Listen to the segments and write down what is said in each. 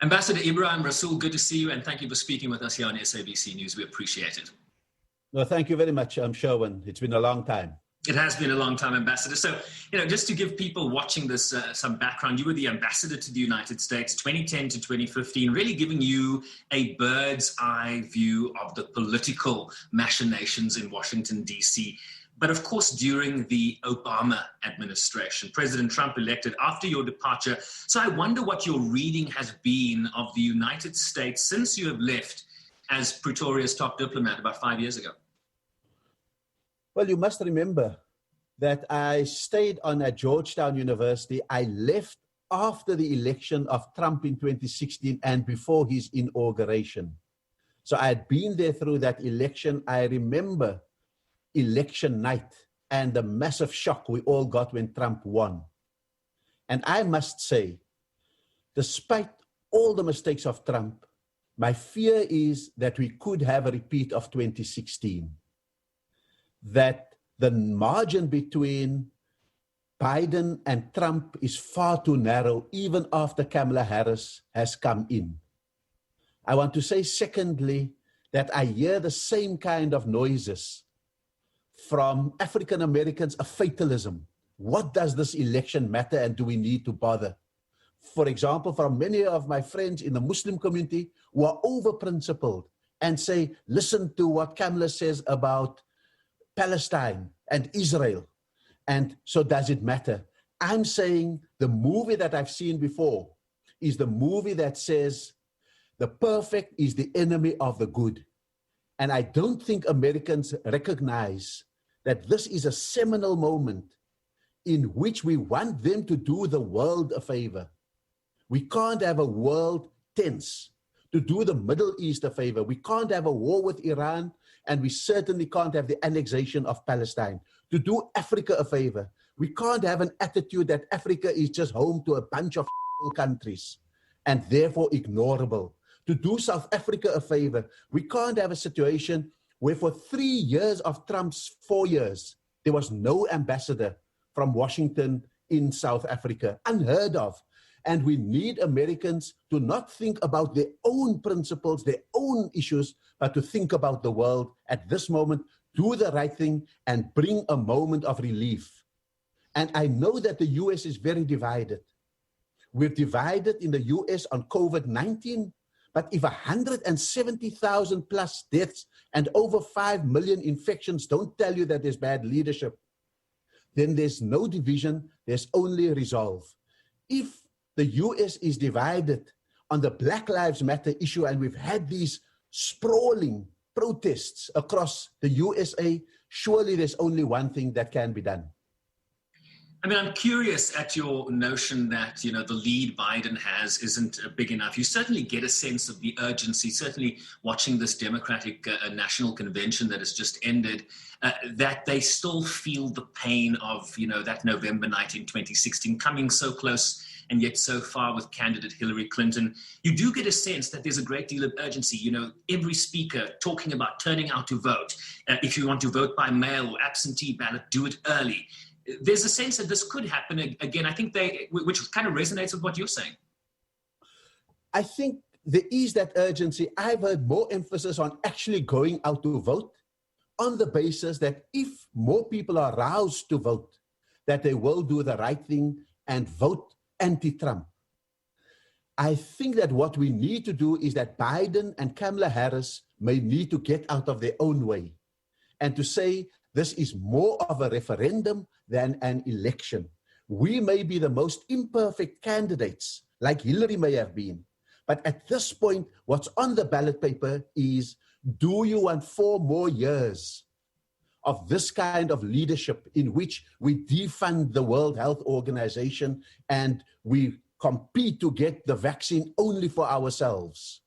Ambassador Ebrahim Rasool, good to see you, and thank you for speaking with us here on SABC News. We appreciate it. Well, thank you very much, Sherwin. It's been a long time. It has been a long time, Ambassador. So, just to give people watching this some background, you were the ambassador to the United States, 2010 to 2015, really giving you a bird's eye view of the political machinations in Washington, D.C. But of course, during the Obama administration, President Trump elected after your departure. So I wonder what your reading has been of the United States since you have left as Pretoria's top diplomat about 5 years ago. Well, you must remember that I stayed on at Georgetown University. I left after the election of Trump in 2016 and before his inauguration. So I had been there through that election. I remember election night and the massive shock we all got when Trump won. And I must say, despite all the mistakes of Trump, my fear is that we could have a repeat of 2016. That the margin between Biden and Trump is far too narrow, even after Kamala Harris has come in. I want to say, secondly, that I hear the same kind of noises from African Americans of fatalism. What does this election matter, and do we need to bother? For example, from many of my friends in the Muslim community who are over-principled and say, listen to what Kamala says about Palestine and Israel. And so does it matter? I'm saying the movie that I've seen before is the movie that says the perfect is the enemy of the good. And I don't think Americans recognize that this is a seminal moment in which we want them to do the world a favor. We can't have a world tense to do the Middle East a favor. We can't have a war with Iran, and we certainly can't have the annexation of Palestine. To do Africa a favor, we can't have an attitude that Africa is just home to a bunch of countries and therefore ignorable. To do South Africa a favor, we can't have a situation where for 3 years of Trump's 4 years, there was no ambassador from Washington in South Africa. Unheard of. And we need Americans to not think about their own principles, their own issues, but to think about the world at this moment, do the right thing, and bring a moment of relief. And I know that the U.S. is very divided. We're divided in the U.S. on COVID-19, but if 170,000 plus deaths and over 5 million infections don't tell you that there's bad leadership, then there's no division, there's only resolve. If the U.S. is divided on the Black Lives Matter issue, and we've had these sprawling protests across the USA, surely there's only one thing that can be done. I mean, I'm curious at your notion that, the lead Biden has isn't big enough. You certainly get a sense of the urgency, certainly watching this Democratic National Convention that has just ended, that they still feel the pain of, that November night in 2016 coming so close and yet so far with candidate Hillary Clinton. You do get a sense that there's a great deal of urgency. Every speaker talking about turning out to vote. If you want to vote by mail or absentee ballot, do it early. There's a sense that this could happen again. I think which kind of resonates with what you're saying. I think there is that urgency. I've heard more emphasis on actually going out to vote on the basis that if more people are roused to vote, that they will do the right thing and vote anti-Trump. I think that what we need to do is that Biden and Kamala Harris may need to get out of their own way and to say this is more of a referendum than an election. We may be the most imperfect candidates, like Hillary may have been, but at this point, what's on the ballot paper is, do you want 4 more years of this kind of leadership in which we defund the World Health Organization and we compete to get the vaccine only for ourselves,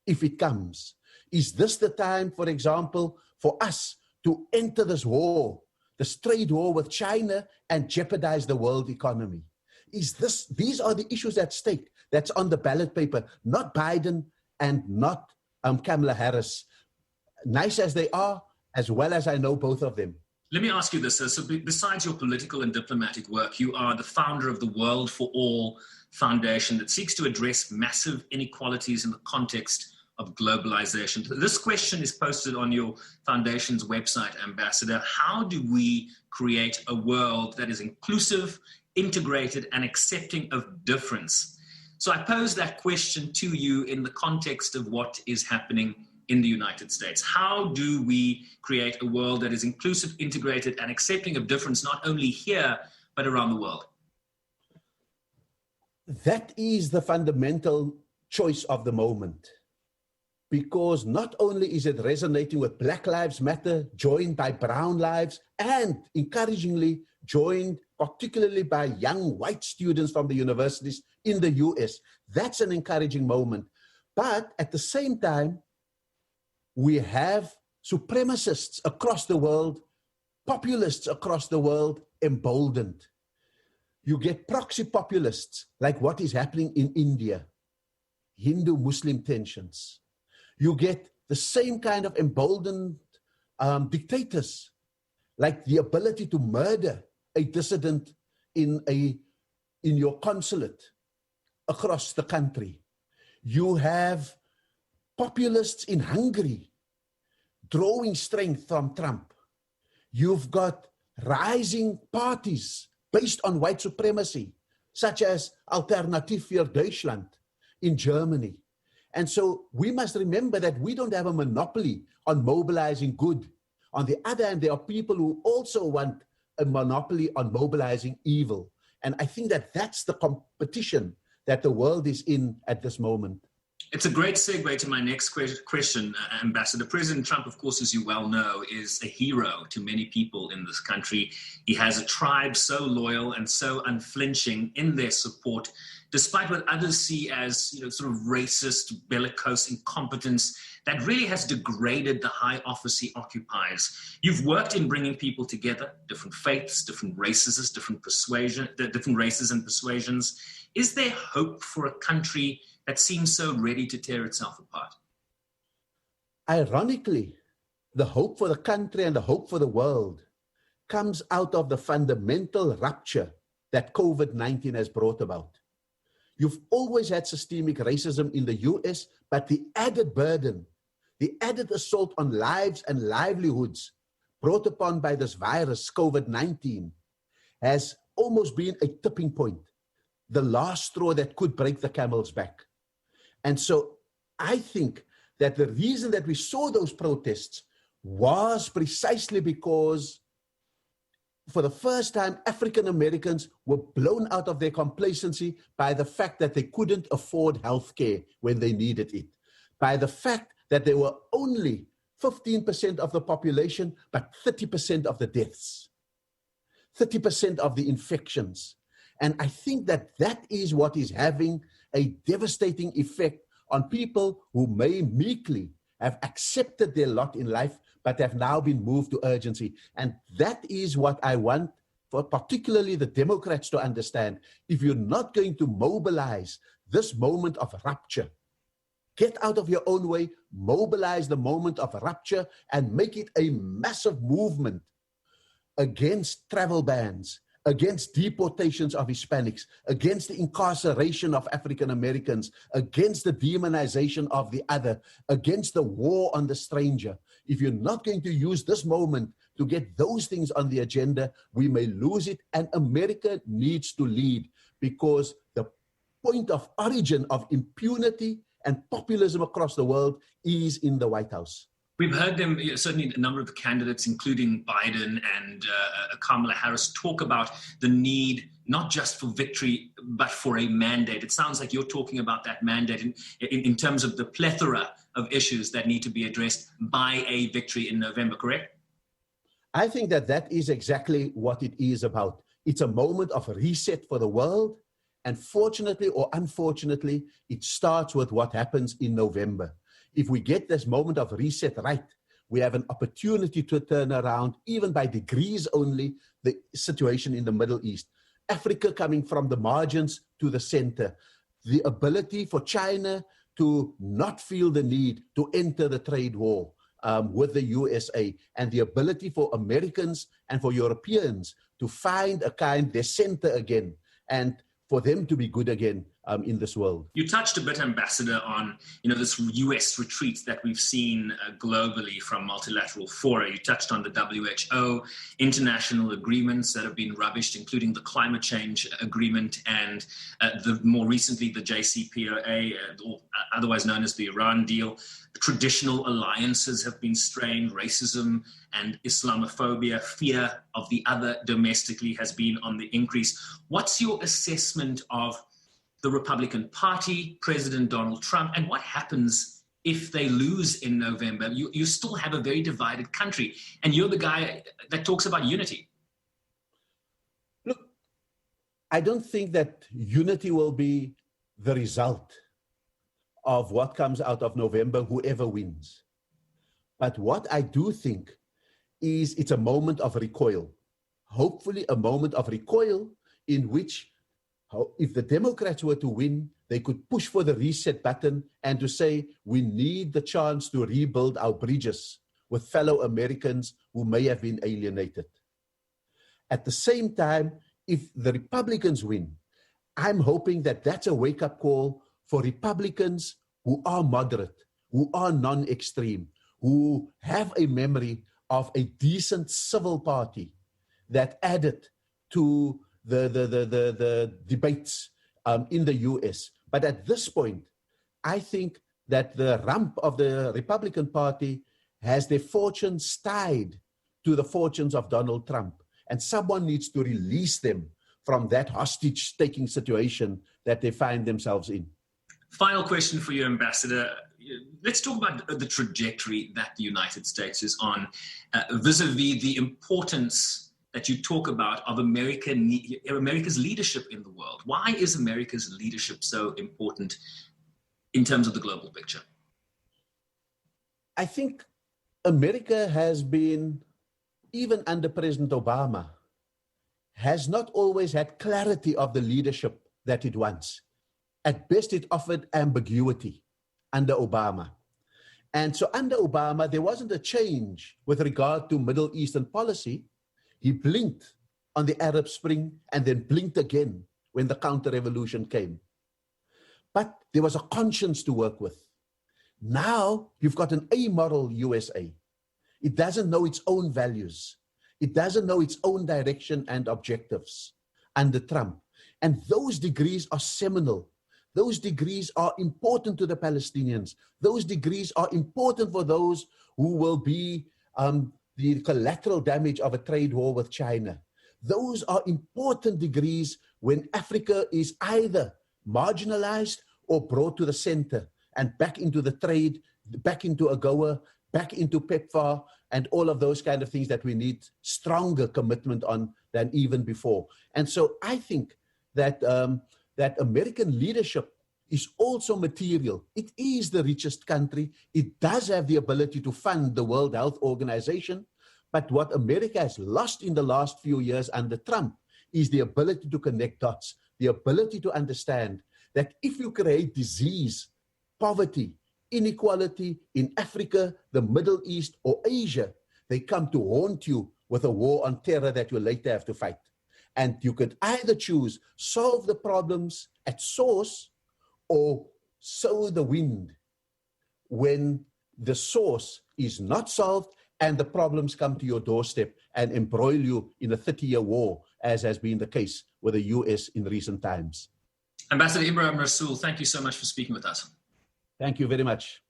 if it comes? Is this the time, for example, for us to enter this war, this trade war with China, and jeopardize the world economy? These are the issues at stake that's on the ballot paper, not Biden and not Kamala Harris. Nice as they are, as well as I know both of them. Let me ask you this. So besides your political and diplomatic work, you are the founder of the World for All Foundation that seeks to address massive inequalities in the context of globalization. This question is posted on your foundation's website, Ambassador. How do we create a world that is inclusive, integrated, and accepting of difference? So I pose that question to you in the context of what is happening in the United States. How do we create a world that is inclusive, integrated, and accepting of difference, not only here, but around the world? That is the fundamental choice of the moment. Because not only is it resonating with Black Lives Matter, joined by brown lives, and encouragingly joined particularly by young white students from the universities in the US. That's an encouraging moment. But at the same time, we have supremacists across the world, populists across the world emboldened. You get proxy populists like what is happening in India, Hindu-Muslim tensions. You get the same kind of emboldened dictators, like the ability to murder a dissident in your consulate across the country. You have populists in Hungary drawing strength from Trump. You've got rising parties based on white supremacy, such as Alternative für Deutschland in Germany. And so we must remember that we don't have a monopoly on mobilizing good. On the other hand, there are people who also want a monopoly on mobilizing evil. And I think that that's the competition that the world is in at this moment. It's a great segue to my next question, Ambassador. President Trump, of course, as you well know, is a hero to many people in this country. He has a tribe so loyal and so unflinching in their support, despite what others see as, sort of racist, bellicose incompetence that really has degraded the high office he occupies. You've worked in bringing people together, different faiths, different races, different races and persuasions. Is there hope for a country that seems so ready to tear itself apart? Ironically, the hope for the country and the hope for the world comes out of the fundamental rupture that COVID-19 has brought about. You've always had systemic racism in the US, but the added burden, the added assault on lives and livelihoods brought upon by this virus, COVID-19, has almost been a tipping point, the last straw that could break the camel's back. And so I think that the reason that we saw those protests was precisely because for the first time, African Americans were blown out of their complacency by the fact that they couldn't afford health care when they needed it, by the fact that there were only 15% of the population, but 30% of the deaths, 30% of the infections. And I think that that is what is having a devastating effect on people who may meekly have accepted their lot in life, but have now been moved to urgency. And that is what I want for particularly the Democrats to understand. If you're not going to mobilize this moment of rupture, get out of your own way, mobilize the moment of rupture, and make it a massive movement against travel bans, against deportations of Hispanics, against the incarceration of African Americans, against the demonization of the other, against the war on the stranger. If you're not going to use this moment to get those things on the agenda, we may lose it, and America needs to lead, because the point of origin of impunity and populism across the world is in the White House. We've heard them, certainly a number of the candidates, including Biden and Kamala Harris, talk about the need not just for victory, but for a mandate. It sounds like you're talking about that mandate in terms of the plethora of issues that need to be addressed by a victory in November, correct? I think that that is exactly what it is about. It's a moment of a reset for the world. And fortunately or unfortunately, it starts with what happens in November. If we get this moment of reset right, we have an opportunity to turn around, even by degrees only, the situation in the Middle East. Africa coming from the margins to the center. The ability for China to not feel the need to enter the trade war. with the USA, and the ability for Americans and for Europeans to find a kind their center again, and for them to be good again in this world. You touched a bit, Ambassador, on this US retreat that we've seen globally from multilateral fora. You touched on the WHO, international agreements that have been rubbished, including the climate change agreement and more recently the JCPOA, or otherwise known as the Iran deal. Traditional alliances have been strained. Racism and Islamophobia, fear of the other domestically, has been on the increase. What's your assessment of the Republican Party, President Donald Trump, and what happens if they lose in November? You still have a very divided country, and you're the guy that talks about unity. Look, I don't think that unity will be the result of what comes out of November, whoever wins. But what I do think is it's a moment of recoil. Hopefully a moment of recoil in which, if the Democrats were to win, they could push for the reset button and to say, we need the chance to rebuild our bridges with fellow Americans who may have been alienated. At the same time, if the Republicans win, I'm hoping that that's a wake-up call for Republicans who are moderate, who are non-extreme, who have a memory of a decent civil party that added to the debates in the US. But at this point, I think that the rump of the Republican Party has their fortunes tied to the fortunes of Donald Trump. And someone needs to release them from that hostage-taking situation that they find themselves in. Final question for you, Ambassador. Let's talk about the trajectory that the United States is on vis-a-vis the importance that you talk about of America's leadership in the world. Why is America's leadership so important in terms of the global picture? I think America has been, even under President Obama, has not always had clarity of the leadership that it wants. At best, it offered ambiguity under Obama. And so under Obama, there wasn't a change with regard to Middle Eastern policy. He blinked on the Arab Spring and then blinked again when the counter-revolution came. But there was a conscience to work with. Now you've got an amoral USA. It doesn't know its own values. It doesn't know its own direction and objectives under Trump. And those degrees are seminal. Those degrees are important to the Palestinians. Those degrees are important for those who will be the collateral damage of a trade war with China. Those are important degrees when Africa is either marginalized or brought to the center and back into the trade, back into AGOA, back into PEPFAR, and all of those kind of things that we need stronger commitment on than even before. And so I think that that American leadership is also material. It is the richest country. It does have the ability to fund the World Health Organization. But what America has lost in the last few years under Trump is the ability to connect dots, the ability to understand that if you create disease, poverty, inequality in Africa, the Middle East, or Asia, they come to haunt you with a war on terror that you later have to fight. And you could either choose solve the problems at source or sow the wind when the source is not solved and the problems come to your doorstep and embroil you in a 30-year war, as has been the case with the US in recent times. Ambassador Ebrahim Rasool, thank you so much for speaking with us. Thank you very much.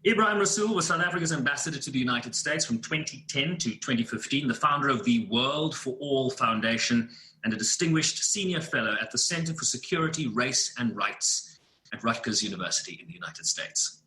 Ebrahim Rasool was South Africa's ambassador to the United States from 2010 to 2015, the founder of the World for All Foundation, and a distinguished senior fellow at the Center for Security, Race and Rights at Rutgers University in the United States.